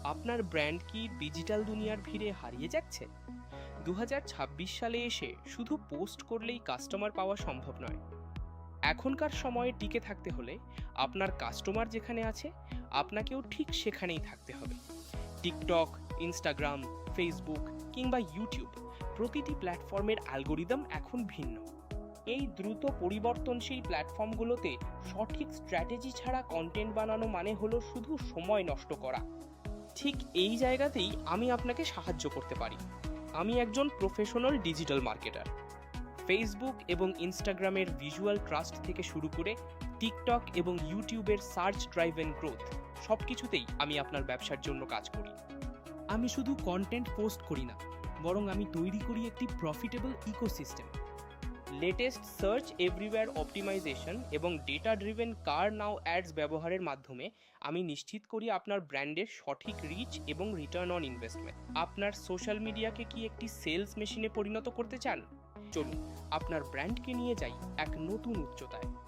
আপনার ব্র্যান্ড কি ডিজিটাল দুনিয়ার ভিড়ে হারিয়ে যাচ্ছে? 2026 সালে এসে শুধু পোস্ট করলেই কাস্টমার পাওয়া সম্ভব নয়। এখনকার সময়ে টিকে থাকতে হলে আপনার কাস্টমার যেখানে আছে, আপনাকেও ঠিক সেখানেই থাকতে হবে। টিকটক, ইনস্টাগ্রাম, ফেসবুক কিংবা ইউটিউব প্রতিটি প্ল্যাটফর্মের অ্যালগোরিদম এখন ভিন্ন। এই দ্রুত পরিবর্তনশীল প্ল্যাটফর্মগুলোতে সঠিক স্ট্র্যাটেজি ছাড়া কন্টেন্ট বানানো মানে হলো শুধু সময় নষ্ট করা। ঠিক এই জায়গাতেই আমি আপনাকে সাহায্য করতে পারি। আমি একজন প্রফেশনাল ডিজিটাল মার্কেটার। ফেসবুক এবং ইনস্টাগ্রামের ভিজুয়াল ট্রাস্ট থেকে শুরু করে টিকটক এবং ইউটিউবের সার্চ ড্রাইভেন গ্রোথ, সব কিছুতেই আমি আপনার ব্যবসার জন্য কাজ করি। আমি শুধু কন্টেন্ট পোস্ট করি না, বরং আমি তৈরি করি একটি profitable ecosystem. Latest search everywhere optimization এবং data driven car now ads ব্যবহারের মাধ্যমে আমি নিশ্চিত করি আপনার ব্র্যান্ডের সঠিক রিচ এবং রিটার্ন অন ইনভেস্টমেন্ট। আপনার সোশ্যাল মিডিয়াকে কি একটি সেলস মেশিনে পরিণত করতে চান? চলুন আপনার ব্র্যান্ডকে নিয়ে যাই এক নতুন উচ্চতায়।